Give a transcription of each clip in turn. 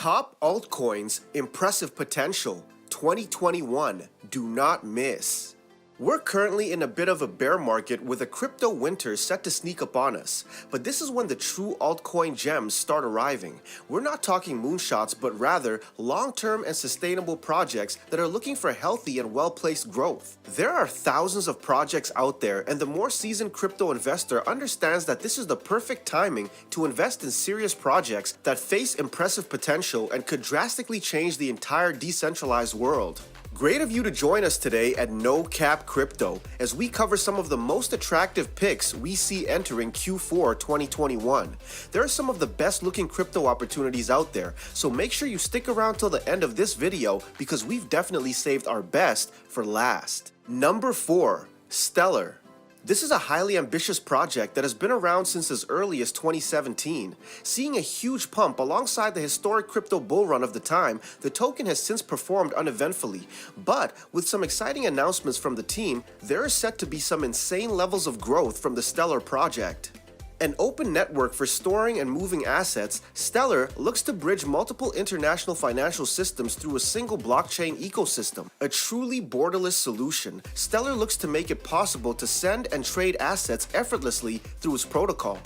Top altcoins, impressive potential, 2021, do not miss. We're currently in a bit of a bear market with a crypto winter set to sneak up on us, but this is when the true altcoin gems start arriving. We're not talking moonshots, but rather long-term and sustainable projects that are looking for healthy and well-placed growth. There are thousands of projects out there, and the more seasoned crypto investor understands that this is the perfect timing to invest in serious projects that face impressive potential and could drastically change the entire decentralized world. Great of you to join us today at No Cap Crypto as we cover some of the most attractive picks we see entering Q4 2021. There are some of the best looking crypto opportunities out there, so make sure you stick around till the end of this video because we've definitely saved our best for last. Number 4. Stellar. This is a highly ambitious project that has been around since as early as 2017. Seeing a huge pump alongside the historic crypto bull run of the time, the token has since performed uneventfully. But with some exciting announcements from the team, there is set to be some insane levels of growth from the Stellar project. An open network for storing and moving assets, Stellar looks to bridge multiple international financial systems through a single blockchain ecosystem. A truly borderless solution, Stellar looks to make it possible to send and trade assets effortlessly through its protocol.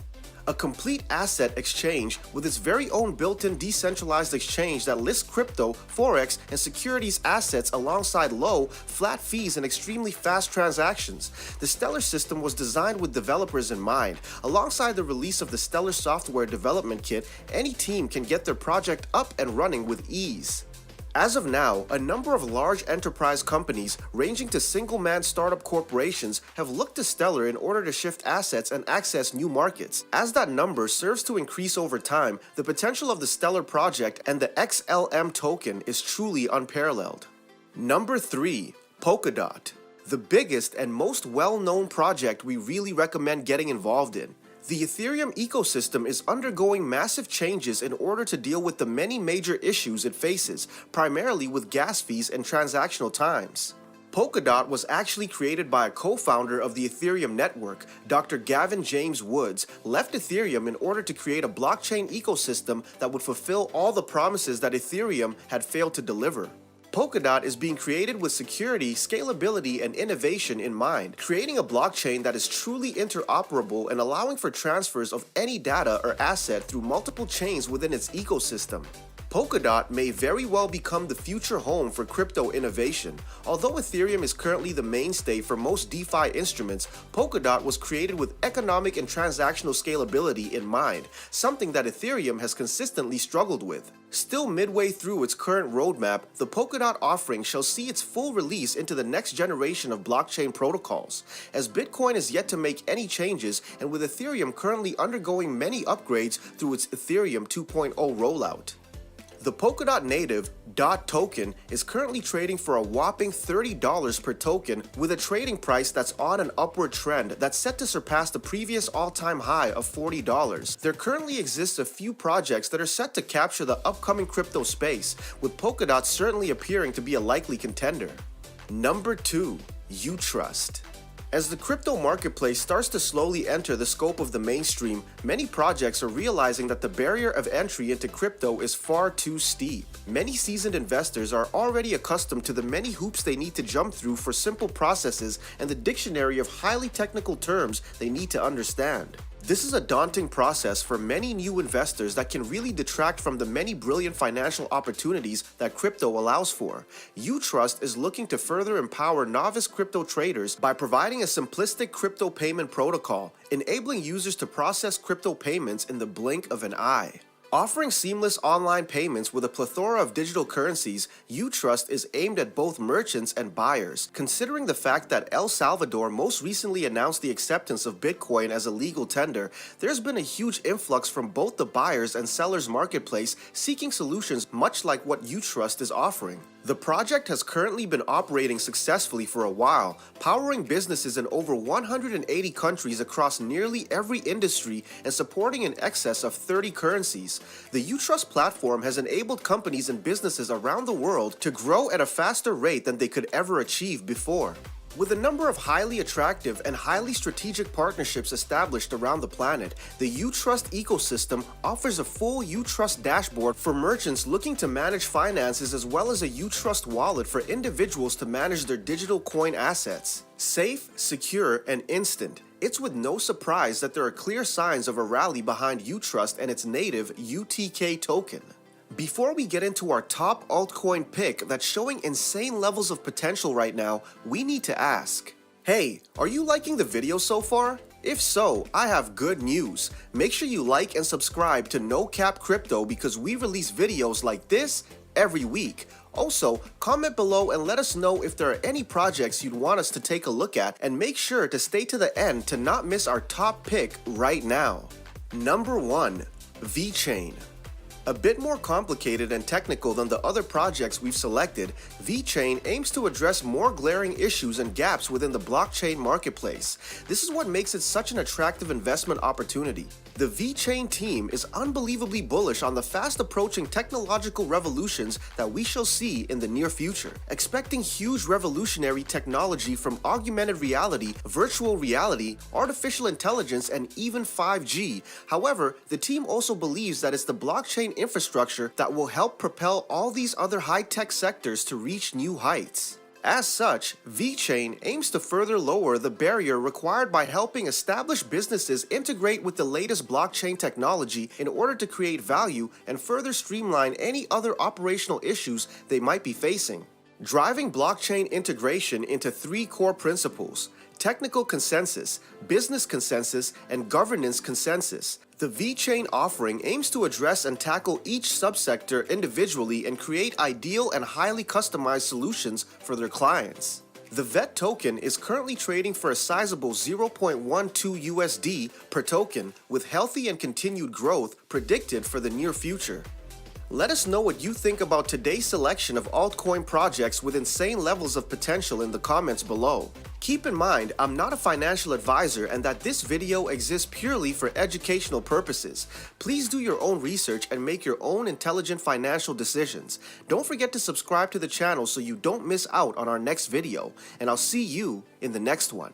A complete asset exchange with its very own built-in decentralized exchange that lists crypto, forex, and securities assets alongside low, flat fees and extremely fast transactions. The Stellar system was designed with developers in mind. Alongside the release of the Stellar Software Development Kit, any team can get their project up and running with ease. As of now, a number of large enterprise companies, ranging to single-man startup corporations, have looked to Stellar in order to shift assets and access new markets. As that number serves to increase over time, the potential of the Stellar project and the XLM token is truly unparalleled. Number 3. Polkadot. The biggest and most well-known project we really recommend getting involved in. The Ethereum ecosystem is undergoing massive changes in order to deal with the many major issues it faces, primarily with gas fees and transactional times. Polkadot was actually created by a co-founder of the Ethereum network, Dr. Gavin James Woods, left Ethereum in order to create a blockchain ecosystem that would fulfill all the promises that Ethereum had failed to deliver. Polkadot is being created with security, scalability, and innovation in mind, creating a blockchain that is truly interoperable and allowing for transfers of any data or asset through multiple chains within its ecosystem. Polkadot may very well become the future home for crypto innovation. Although Ethereum is currently the mainstay for most DeFi instruments, Polkadot was created with economic and transactional scalability in mind, something that Ethereum has consistently struggled with. Still midway through its current roadmap, the Polkadot offering shall see its full release into the next generation of blockchain protocols. As Bitcoin is yet to make any changes, and with Ethereum currently undergoing many upgrades through its Ethereum 2.0 rollout. The Polkadot native DOT token is currently trading for a whopping $30 per token with a trading price that's on an upward trend that's set to surpass the previous all-time high of $40. There currently exists a few projects that are set to capture the upcoming crypto space, with Polkadot certainly appearing to be a likely contender. Number 2. Utrust. As the crypto marketplace starts to slowly enter the scope of the mainstream, many projects are realizing that the barrier of entry into crypto is far too steep. Many seasoned investors are already accustomed to the many hoops they need to jump through for simple processes and the dictionary of highly technical terms they need to understand. This is a daunting process for many new investors that can really detract from the many brilliant financial opportunities that crypto allows for. Utrust is looking to further empower novice crypto traders by providing a simplistic crypto payment protocol, enabling users to process crypto payments in the blink of an eye. Offering seamless online payments with a plethora of digital currencies, Utrust is aimed at both merchants and buyers. Considering the fact that El Salvador most recently announced the acceptance of Bitcoin as a legal tender, there's been a huge influx from both the buyers and sellers marketplace seeking solutions much like what Utrust is offering. The project has currently been operating successfully for a while, powering businesses in over 180 countries across nearly every industry and supporting in excess of 30 currencies. The Utrust platform has enabled companies and businesses around the world to grow at a faster rate than they could ever achieve before. With a number of highly attractive and highly strategic partnerships established around the planet, the UTrust ecosystem offers a full UTrust dashboard for merchants looking to manage finances, as well as a UTrust wallet for individuals to manage their digital coin assets. Safe, secure, and instant. It's with no surprise that there are clear signs of a rally behind UTrust and its native UTK token. Before we get into our top altcoin pick that's showing insane levels of potential right now, we need to ask, hey, are you liking the video so far? If so, I have good news. Make sure you like and subscribe to No Cap Crypto because we release videos like this every week. Also, comment below and let us know if there are any projects you'd want us to take a look at, and make sure to stay to the end to not miss our top pick right now. Number 1. VeChain. A bit more complicated and technical than the other projects we've selected, VeChain aims to address more glaring issues and gaps within the blockchain marketplace. This is what makes it such an attractive investment opportunity. The VeChain team is unbelievably bullish on the fast approaching technological revolutions that we shall see in the near future, expecting huge revolutionary technology from augmented reality, virtual reality, artificial intelligence, and even 5G. However, the team also believes that it's the blockchain infrastructure that will help propel all these other high-tech sectors to reach new heights. As such, VeChain aims to further lower the barrier required by helping established businesses integrate with the latest blockchain technology in order to create value and further streamline any other operational issues they might be facing. Driving blockchain integration into 3 core principles: technical consensus, business consensus, and governance consensus. The VeChain offering aims to address and tackle each subsector individually and create ideal and highly customized solutions for their clients. The VET token is currently trading for a sizable 0.12 USD per token, with healthy and continued growth predicted for the near future. Let us know what you think about today's selection of altcoin projects with insane levels of potential in the comments below. Keep in mind, I'm not a financial advisor and that this video exists purely for educational purposes. Please do your own research and make your own intelligent financial decisions. Don't forget to subscribe to the channel so you don't miss out on our next video, and I'll see you in the next one.